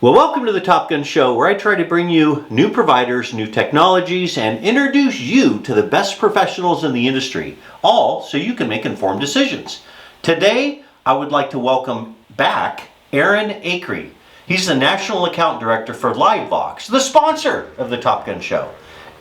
Well, welcome to the Top Gun Show, where I try to bring you new providers, new technologies, and introduce you to the best professionals in the industry, all so you can make informed decisions. Today, I would like to welcome back Aaron Acree. He's the National Account Director for LiveVox, the sponsor of the Top Gun Show.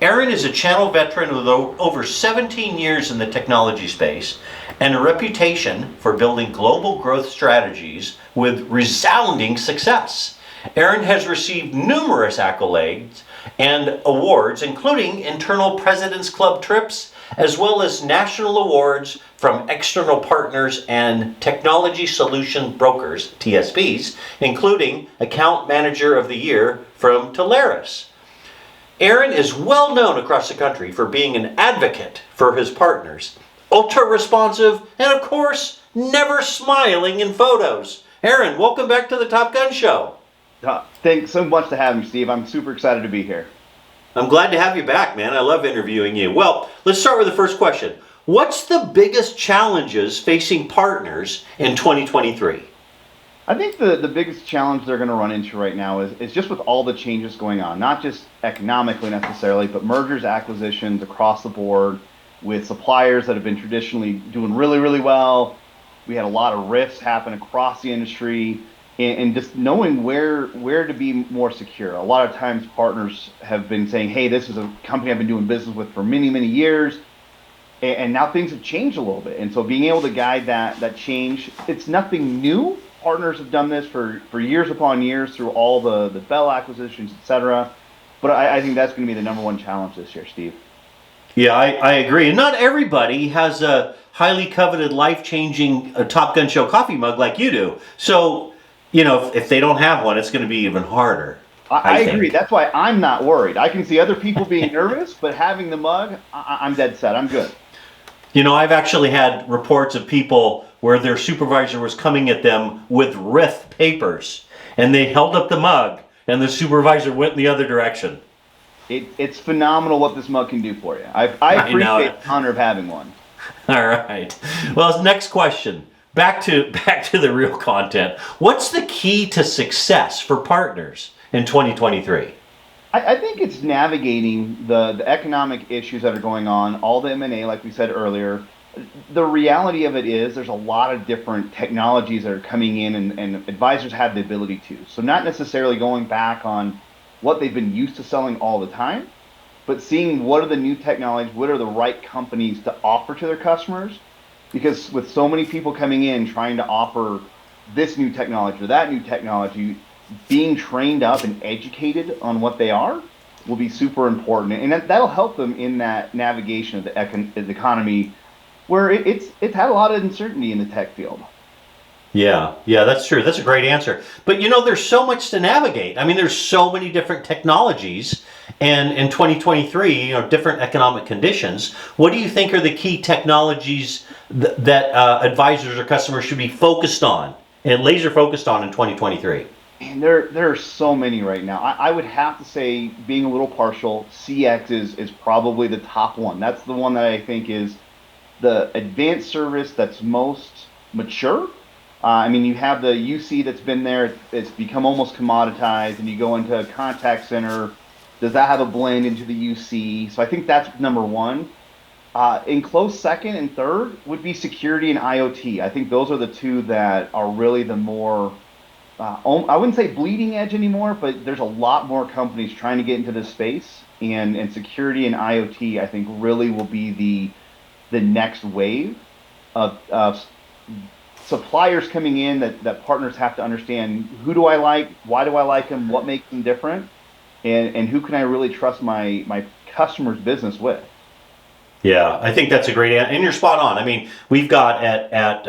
Aaron is a channel veteran with over 17 years in the technology space and a reputation for building global growth strategies with resounding success. Aaron has received numerous accolades and awards, including internal President's Club trips, as well as national awards from external partners and technology solution brokers, TSPs, including Account Manager of the Year from Teleris. Aaron is well known across the country for being an advocate for his partners, ultra responsive, and of course, never smiling in photos. Aaron, welcome back to the Top Gun Show. Thanks so much for having me, Steve. I'm super excited to be here. I'm glad to have you back, man. I love interviewing you. Well, let's start with the first question. What's the biggest challenges facing partners in 2023? I think the biggest challenge they're going to run into right now is just with all the changes going on, not just economically necessarily, but mergers, acquisitions across the board with suppliers that have been traditionally doing really, really well. We had a lot of rifts happen across the industry. And just knowing where to be more secure. A lot of times partners have been saying, hey, this is a company I've been doing business with for many, many years. And now things have changed a little bit. And so being able to guide that change, it's nothing new. Partners have done this for years upon years through all the Bell acquisitions, et cetera. But I think that's going to be the number one challenge this year, Steve. Yeah, I agree. And not everybody has a highly coveted, life-changing Top Gun Show coffee mug like you do. So, you know, if they don't have one, it's going to be even harder. I agree. That's why I'm not worried. I can see other people being nervous, but having the mug, I'm dead set. I'm good. You know, I've actually had reports of people where their supervisor was coming at them with RIF papers, and they held up the mug, and the supervisor went in the other direction. It's phenomenal what this mug can do for you. I appreciate the honor of having one. All right. Well, next question. Back to the real content. What's the key to success for partners in 2023? I think it's navigating the economic issues that are going on, all the M&A, like we said earlier. The reality of it is there's a lot of different technologies that are coming in and advisors have the ability to. So not necessarily going back on what they've been used to selling all the time, but seeing what are the new technologies, what are the right companies to offer to their customers. Because with so many people coming in trying to offer this new technology or that new technology, being trained up and educated on what they are will be super important. And that'll help them in that navigation of the economy where it's had a lot of uncertainty in the tech field. Yeah, that's true. That's a great answer. But you know, there's so much to navigate. I mean, there's so many different technologies. And in 2023, you know, different economic conditions. What do you think are the key technologies that advisors or customers should be focused on and laser focused on in 2023? And there are so many right now. I would have to say, being a little partial, CX is probably the top one. That's the one that I think is the advanced service that's most mature. I mean, you have the UC that's been there. It's become almost commoditized, and you go into a contact center. Does that have a blend into the UC? So I think that's number one. In close second and third would be security and IoT. I think those are the two that are really the more, I wouldn't say bleeding edge anymore, but there's a lot more companies trying to get into this space. And security and IoT, I think, really will be the next wave of suppliers coming in that partners have to understand. Who do I like? Why do I like them? What makes them different? And who can I really trust my customer's business with? Yeah, I think that's a great answer. And you're spot on. I mean, we've got at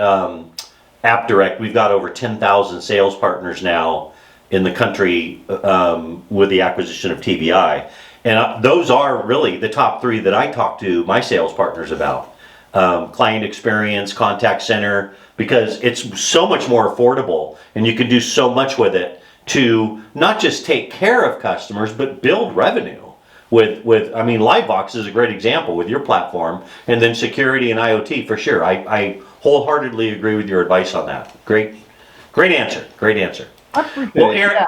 AppDirect, we've got over 10,000 sales partners now in the country with the acquisition of TBI. And those are really the top three that I talk to my sales partners about. Client experience, contact center, because it's so much more affordable and you can do so much with it to not just take care of customers, but build revenue. I mean, LiveVox is a great example with your platform, and then security and IoT for sure. I wholeheartedly agree with your advice on that. Great answer. I appreciate Well, it. Aaron,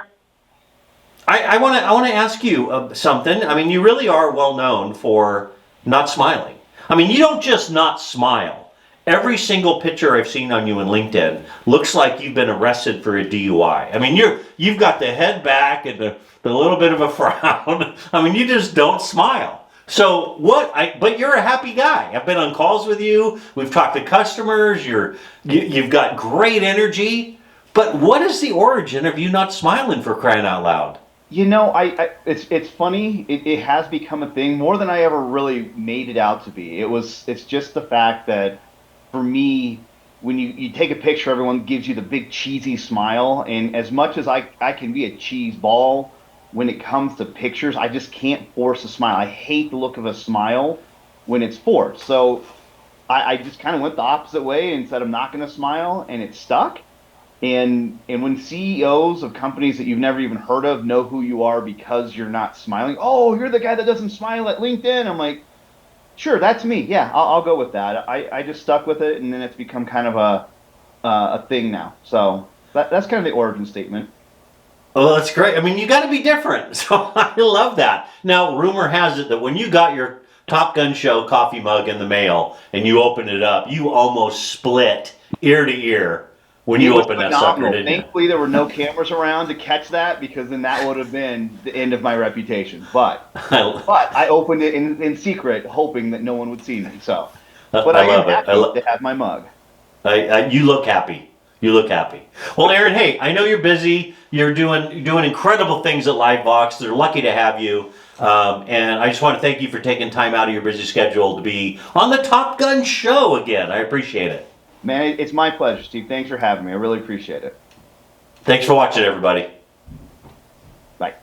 I want to ask you something. I mean, you really are well known for not smiling. I mean, you don't just not smile. Every single picture I've seen on you in LinkedIn looks like you've been arrested for a DUI. I mean, you've got the head back and the little bit of a frown. I mean, you just don't smile. So what? But you're a happy guy. I've been on calls with you. We've talked to customers. You've got great energy. But what is the origin of you not smiling, for crying out loud? You know, it's funny. It has become a thing more than I ever really made it out to be. It's just the fact that for me, when you take a picture, everyone gives you the big cheesy smile. And as much as I can be a cheese ball, when it comes to pictures, I just can't force a smile. I hate the look of a smile when it's forced. So I just kind of went the opposite way and said I'm not going to smile, and it stuck. And when CEOs of companies that you've never even heard of know who you are because you're not smiling, oh, you're the guy that doesn't smile at LinkedIn. I'm like, sure, that's me. Yeah, I'll go with that. I just stuck with it, and then it's become kind of a thing now. So that's kind of the origin statement. Oh, that's great. I mean, you got to be different. So I love that. Now, rumor has it that when you got your Top Gun Show coffee mug in the mail and you opened it up, you almost split ear to ear when you It was opened that sucker, phenomenal. didn't you? Thankfully, there were no cameras around to catch that because then that would have been the end of my reputation. But I opened it in secret, hoping that no one would see me. So, but I am love it. happy to have my mug. You look happy. You look happy. Well, Aaron, hey, I know you're busy. You're doing incredible things at LiveVox. They're lucky to have you. And I just want to thank you for taking time out of your busy schedule to be on the Top Gun Show again. I appreciate it. Man, it's my pleasure, Steve. Thanks for having me. I really appreciate it. Thanks for watching, everybody. Bye.